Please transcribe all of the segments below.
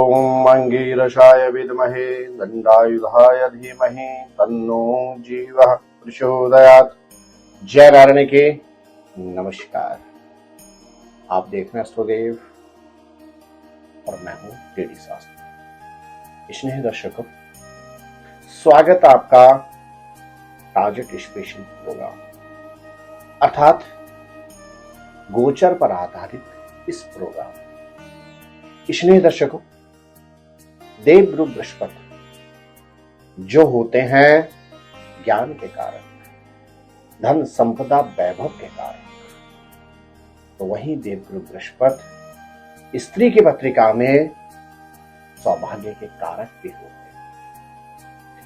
ओम अंगीरसाय विद्महे दंडायुधाय धीमहि तन्नो जीवः प्रचोदयात्। जय नारायण के नमस्कार। आप देख रहे हैं एस्ट्रोदेव और मैं हूं डी शास्त्री। स्नेही दर्शकों, स्वागत आपका टारगेट स्पेशल प्रोग्राम अर्थात गोचर पर आधारित इस प्रोग्राम। स्नेही दर्शकों, देवगुरु बृहस्पति जो होते हैं ज्ञान के कारण, धन संपदा वैभव के कारण, तो वही देवगुरु बृहस्पति स्त्री की पत्रिका में सौभाग्य के कारक भी होते हैं।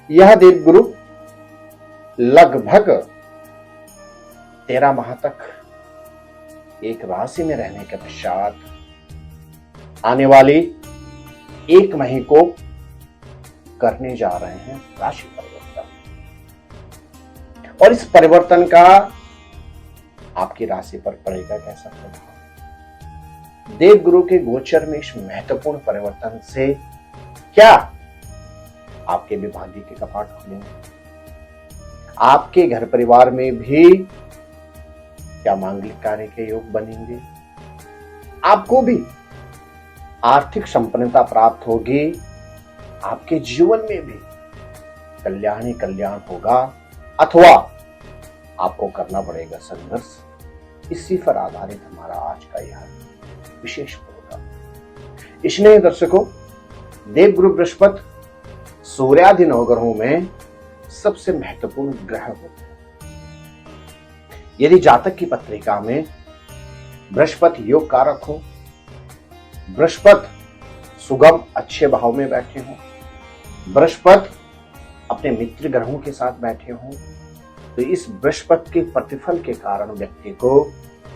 यह देवगुरु लगभग 13 माह तक एक राशि में रहने के पश्चात आने वाली 1 मई को करने जा रहे हैं राशि परिवर्तन, और इस परिवर्तन का आपकी राशि पर पड़ेगा कैसा प्रभाव। देवगुरु के गोचर में इस महत्वपूर्ण परिवर्तन से क्या आपके विभाग्य के कपाट खुलेंगे, आपके घर परिवार में भी क्या मांगलिक कार्य के योग बनेंगे, आपको भी आर्थिक संपन्नता प्राप्त होगी, आपके जीवन में भी कल्याण ही कल्याण होगा, अथवा आपको करना पड़ेगा संघर्ष। इसी पर आधारित हमारा आज का यह विशेष प्रोग्राम। स्नेही दर्शकों, देवगुरु बृहस्पति सूर्यादि नवग्रहों में सबसे महत्वपूर्ण ग्रह होते हैं। यदि जातक की पत्रिका में बृहस्पति योग कारक हो, बृहस्पति सुगम अच्छे भाव में बैठे हों, बृहस्पति अपने मित्र ग्रहों के साथ बैठे हों, तो इस बृहस्पति के प्रतिफल के कारण व्यक्ति को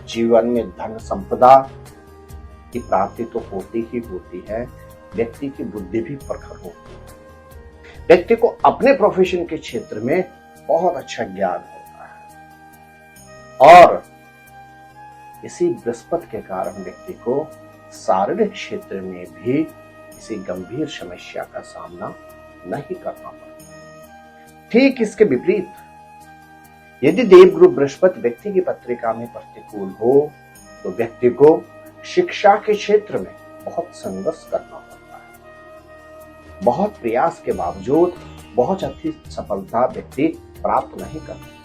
जीवन में धन संपदा की प्राप्ति तो होती ही होती है, व्यक्ति की बुद्धि भी प्रखर होती है, व्यक्ति को अपने प्रोफेशन के क्षेत्र में बहुत अच्छा ज्ञान होता है, और इसी बृहस्पति के कारण व्यक्ति को शारीरिक क्षेत्र में भी किसी गंभीर समस्या का सामना नहीं करना पड़ता। ठीक इसके विपरीत यदि देवगुरु बृहस्पति व्यक्ति की पत्रिका में प्रतिकूल हो, तो व्यक्ति को शिक्षा के क्षेत्र में बहुत संघर्ष करना पड़ता है। बहुत प्रयास के बावजूद बहुत अच्छी सफलता व्यक्ति प्राप्त नहीं करता।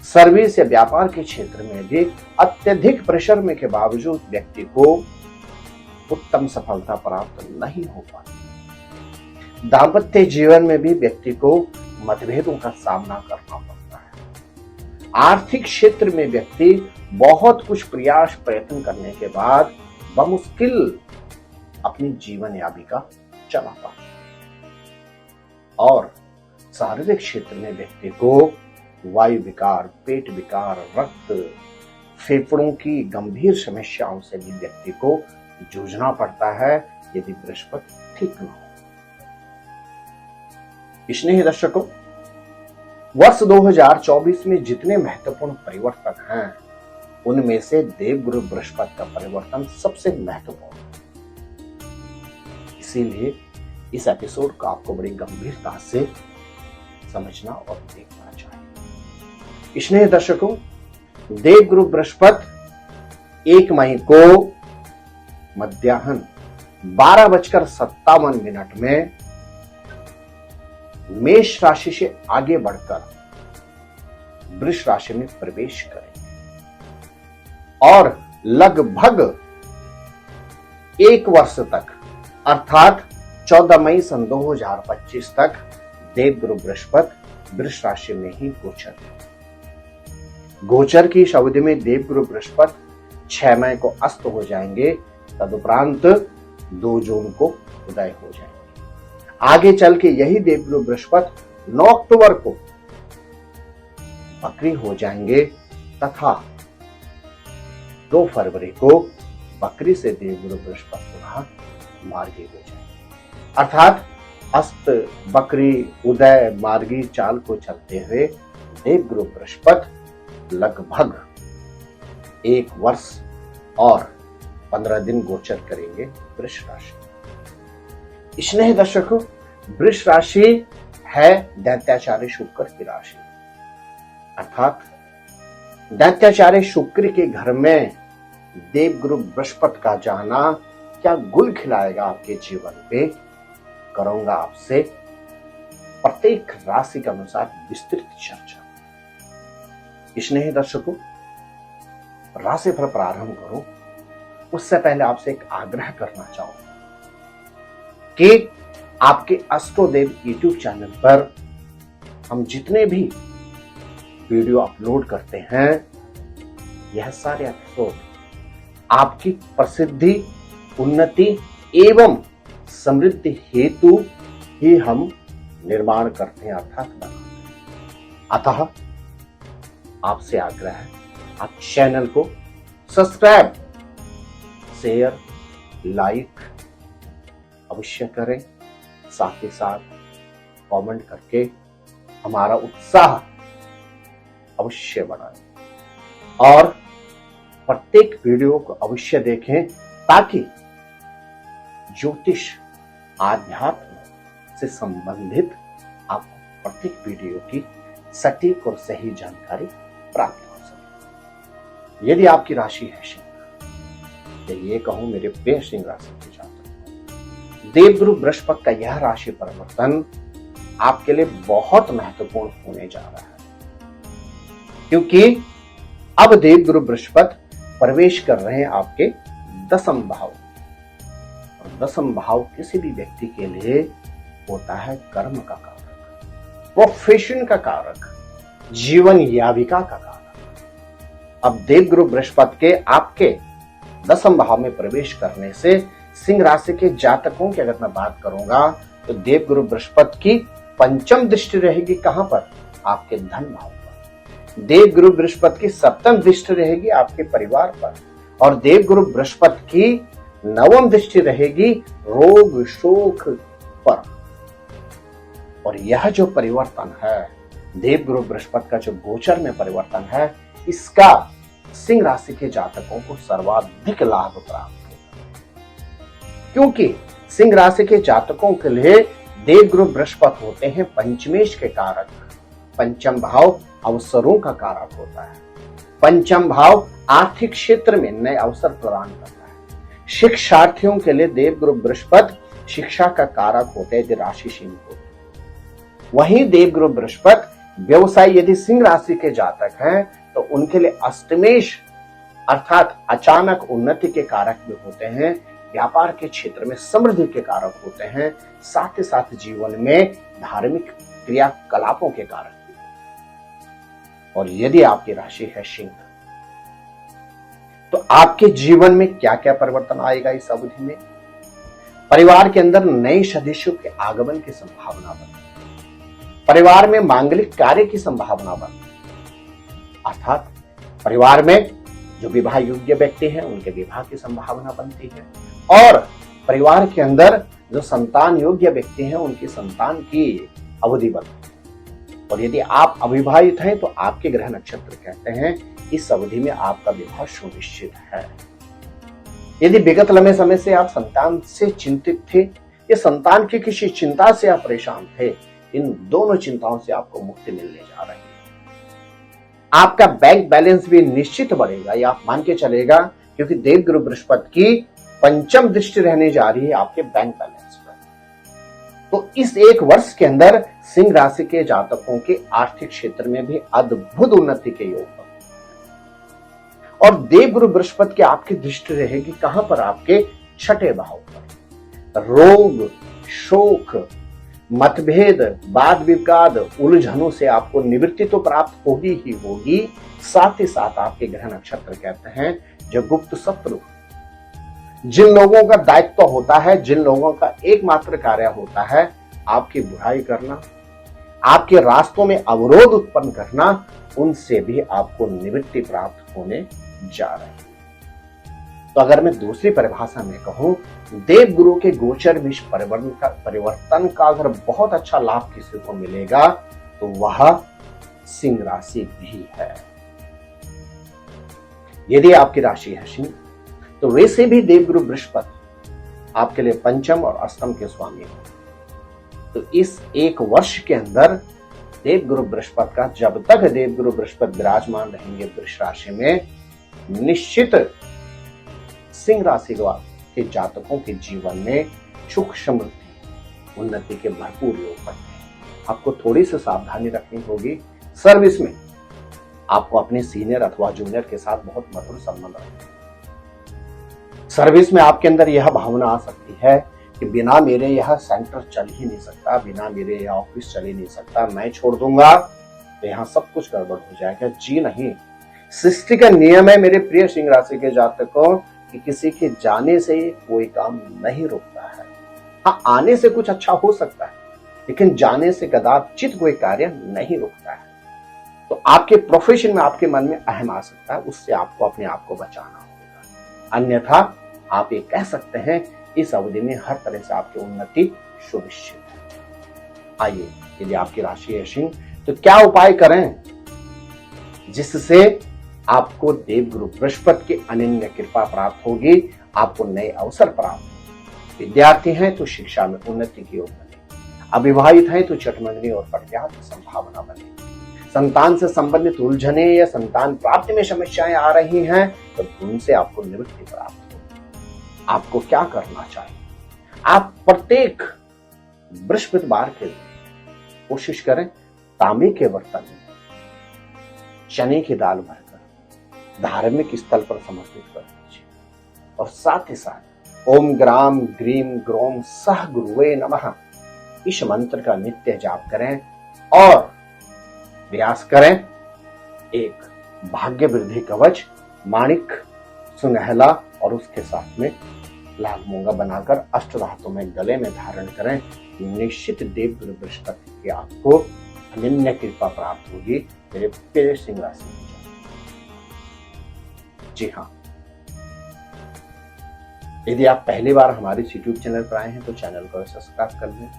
सर्विस या व्यापार के क्षेत्र में भी अत्यधिक प्रेशर में के बावजूद व्यक्ति को उत्तम सफलता प्राप्त नहीं हो पाती। दाम्पत्य जीवन में भी व्यक्ति को मतभेदों का सामना करना पड़ता है। आर्थिक क्षेत्र में व्यक्ति बहुत कुछ प्रयास प्रयत्न करने के बाद बमुश्किल अपनी जीवन याबिका चला पाता है। और शारीरिक क्षेत्र में व्यक्ति को वायु विकार, पेट विकार, रक्त, फेफड़ों की गंभीर समस्याओं से भी व्यक्ति को जूझना पड़ता है यदि बृहस्पति ठीक न हो। स्नेही दर्शकों, वर्ष 2024 में जितने महत्वपूर्ण परिवर्तन हैं, उनमें से देवगुरु बृहस्पति का परिवर्तन सबसे महत्वपूर्ण है। इसीलिए इस एपिसोड को आपको बड़ी गंभीरता से समझना और देखना चाहिए। स्नेही दर्शकों, देवगुरु बृहस्पति 1 मई को मध्याह्न 12:57 में मेष राशि से आगे बढ़कर वृष राशि में प्रवेश करेंगे, और लगभग 1 वर्ष तक अर्थात 14 मई सन 2025 तक देवगुरु बृहस्पति वृष राशि में ही गोचर। गोचर की इस अवधि में देवगुरु बृहस्पति 6 मई को अस्त हो जाएंगे, तदुपरांत 2 जून को उदय हो जाएंगे। आगे चल के यही देवगुरु बृहस्पति 9 अक्टूबर को बकरी हो जाएंगे, तथा 2 फरवरी को बकरी से देवगुरु बृहस्पति पुनः मार्गी हो जाएंगे। अर्थात अस्त, बकरी, उदय, मार्गी चाल को चलते हुए देवगुरु बृहस्पति लगभग 1 वर्ष और 15 दिन गोचर करेंगे वृष राशि। स्नेह दर्शकों, वृष राशि है दैत्याचार्य शुक्र की राशि, अर्थात दैत्याचार्य शुक्र के घर में देवगुरु बृहस्पति का जाना क्या गुल खिलाएगा आपके जीवन पे, करूंगा आपसे प्रत्येक राशि के अनुसार विस्तृत चर्चा। स्नेह दर्शकों, राशिफल प्रारंभ करो उससे पहले आपसे एक आग्रह करना चाहूंगा कि आपके अष्टोदेव यूट्यूब चैनल पर हम जितने भी वीडियो अपलोड करते हैं, यह सारे एपिसोड आपकी प्रसिद्धि, उन्नति एवं समृद्धि हेतु ही हम निर्माण करते हैं, अर्थात बनाते हैं। अतः आपसे आग्रह है, आप चैनल को सब्सक्राइब, शेयर, लाइक अवश्य करें, साथ ही साथ कमेंट करके हमारा उत्साह अवश्य बढ़ाएं और प्रत्येक वीडियो को अवश्य देखें ताकि ज्योतिष, आध्यात्म से संबंधित आपको प्रत्येक वीडियो की सटीक और सही जानकारी प्राप्त हो सके। यदि आपकी राशि है सिंह, तो ये कहूं मेरे प्रिय सिंह राशि के जातक, देवगुरु बृहस्पति का यह राशि परिवर्तन आपके लिए बहुत महत्वपूर्ण होने जा रहा है, क्योंकि अब देवगुरु बृहस्पति प्रवेश कर रहे हैं आपके दसम भाव, और दसम भाव किसी भी व्यक्ति के लिए होता है कर्म का कारक, प्रोफेशन का कारक, जीवन याविका का कारक। अब देवगुरु बृहस्पति के आपके दसम भाव में प्रवेश करने से सिंह राशि के जातकों की अगर मैं बात करूंगा तो देवगुरु बृहस्पति की पंचम दृष्टि रहेगी कहां पर? आपके धन भाव पर। देवगुरु बृहस्पति की सप्तम दृष्टि रहेगी आपके परिवार पर, और देवगुरु बृहस्पति की नवम दृष्टि रहेगी रोग शोक पर। और यह जो परिवर्तन है, देवगुरु बृहस्पति का जो गोचर में परिवर्तन है, इसका सिंह राशि के जातकों को सर्वाधिक लाभ प्राप्त होगा, क्योंकि सिंह राशि के जातकों के लिए देवगुरु बृहस्पति होते हैं पंचमेश के कारक। पंचम भाव अवसरों का कारक होता है। पंचम भाव आर्थिक क्षेत्र में नए अवसर प्रदान करता है। शिक्षार्थियों के लिए देवगुरु बृहस्पति शिक्षा का कारक होते हैं यदि राशि सिंह हो। वहीं देवगुरु बृहस्पति व्यवसाय यदि सिंह राशि के जातक हैं तो उनके लिए अष्टमेश अर्थात अचानक उन्नति के कारक भी होते हैं, व्यापार के क्षेत्र में समृद्धि के कारक होते हैं, साथ ही साथ जीवन में धार्मिक क्रियाकलापों के कारक भी होते हैं। और यदि आपकी राशि है सिंह, तो आपके जीवन में क्या क्या परिवर्तन आएगा इस अवधि में? परिवार के अंदर नए सदस्यों के आगमन की संभावना बनती है, परिवार में मांगलिक कार्य की संभावना बनती है, अर्थात परिवार में जो विवाह योग्य व्यक्ति हैं उनके विवाह की संभावना बनती है, और परिवार के अंदर जो संतान योग्य व्यक्ति हैं उनकी संतान की अवधि बनती है। और यदि आप अविवाहित हैं तो आपके ग्रह नक्षत्र कहते हैं इस अवधि में आपका विवाह सुनिश्चित है। यदि विगत लंबे समय से आप संतान से चिंतित थे या संतान की किसी चिंता से आप परेशान थे, इन दोनों चिंताओं से आपको मुक्ति मिलने जा रही है। आपका बैंक बैलेंस भी निश्चित बढ़ेगा, या आप मान के चलेगा, क्योंकि देवगुरु बृहस्पति की पंचम दृष्टि रहने जा रही है आपके बैंक बैलेंस पर। तो इस एक वर्ष के अंदर सिंह राशि के जातकों के आर्थिक क्षेत्र में भी अद्भुत उन्नति के योग हैं। और देवगुरु बृहस्पति की आपकी दृष्टि रहेगी कहां पर? आपके छठे भाव पर। रोग शोक मतभेद वाद विवाद उलझनों से आपको निवृत्ति तो प्राप्त होगी ही होगी, साथ ही साथ आपके ग्रह नक्षत्र कहते हैं जो गुप्त शत्रु, जिन लोगों का दायित्व होता है, जिन लोगों का एकमात्र कार्य होता है आपकी बुराई करना, आपके रास्तों में अवरोध उत्पन्न करना, उनसे भी आपको निवृत्ति प्राप्त होने जा रही है। तो अगर मैं दूसरी परिभाषा में कहूं, देवगुरु के गोचर में इस परिवर्तन का अगर बहुत अच्छा लाभ किसी को मिलेगा तो वह सिंह राशि भी है। यदि आपकी राशि है सिंह, तो वैसे भी देवगुरु बृहस्पति आपके लिए पंचम और अष्टम के स्वामी हो। तो इस एक वर्ष के अंदर देवगुरु बृहस्पति का, जब तक देवगुरु बृहस्पति विराजमान रहेंगे वृष राशि में, निश्चित सिंह राशि के जातकों के जीवन में सुख समृद्धि उन्नति के भरपूर योग बनते हैं। आपको थोड़ी सी सावधानी रखनी होगी। सर्विस में आपको अपने सीनियर अथवा जूनियर के साथ बहुत मधुर संबंध रखना। सर्विस में आपके अंदर यह भावना आ सकती है कि बिना मेरे यह सेंटर चल ही नहीं सकता, बिना मेरे यह ऑफिस चल ही नहीं सकता, मैं छोड़ दूंगा तो यहाँ सब कुछ गड़बड़ हो जाएगा। जी नहीं, सृष्टि का नियम है मेरे प्रिय सिंह राशि के जातकों कि किसी के जाने से कोई काम नहीं रुकता है। हाँ, आने से कुछ अच्छा हो सकता है, लेकिन जाने से कदाचित कोई कार्य नहीं रुकता है। तो आपके प्रोफेशन में आपके मन में अहम आ सकता है, उससे आपको अपने आप को बचाना होगा। अन्यथा आप ये कह सकते हैं इस अवधि में हर तरह से आपकी उन्नति सुनिश्चित है। आइए, यदि आपकी राशि है सिंह तो क्या उपाय करें जिससे आपको देवगुरु बृहस्पति की अनन्य कृपा प्राप्त होगी, आपको नए अवसर प्राप्त होंगे। विद्यार्थी हैं तो शिक्षा में उन्नति की ओर बने, अविवाहित हैं तो चटमंगनी और प्रख्यात की संभावना बने, संतान से संबंधित उलझने या संतान प्राप्ति में समस्याएं आ रही हैं तो उनसे आपको निवृत्ति प्राप्त होगी। आपको क्या करना चाहिए? आप प्रत्येक बृहस्पतिवार के लिए कोशिश करें तांबे के बर्तन में चने की दाल भरकर धार्मिक स्थल पर समर्पित कर दीजिए और साथ ही साथ ओम ग्राम ग्रीम ग्रोम सह गुरुवे नमः इस मंत्र का नित्य जाप करें और प्रयास करें एक भाग्य वृद्धि कवच माणिक सुनहला और उसके साथ में लाल मूंगा बनाकर अष्टधातु में गले में धारण करें। निश्चित देवगुरु बृहस्पति की आपको अनन्य कृपा प्राप्त होगी मेरे प्रिय सिंह राशि में। जी हाँ, यदि आप पहली बार हमारे यूट्यूब चैनल पर आए हैं तो चैनल को सब्सक्राइब कर लें,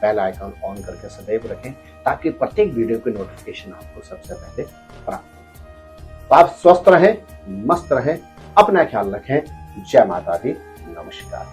बेल आइकन ऑन करके सदैव रखें ताकि प्रत्येक वीडियो की नोटिफिकेशन आपको सबसे पहले प्राप्त हो। तो आप स्वस्थ रहें, मस्त रहें, अपना ख्याल रखें। जय माता दी, नमस्कार।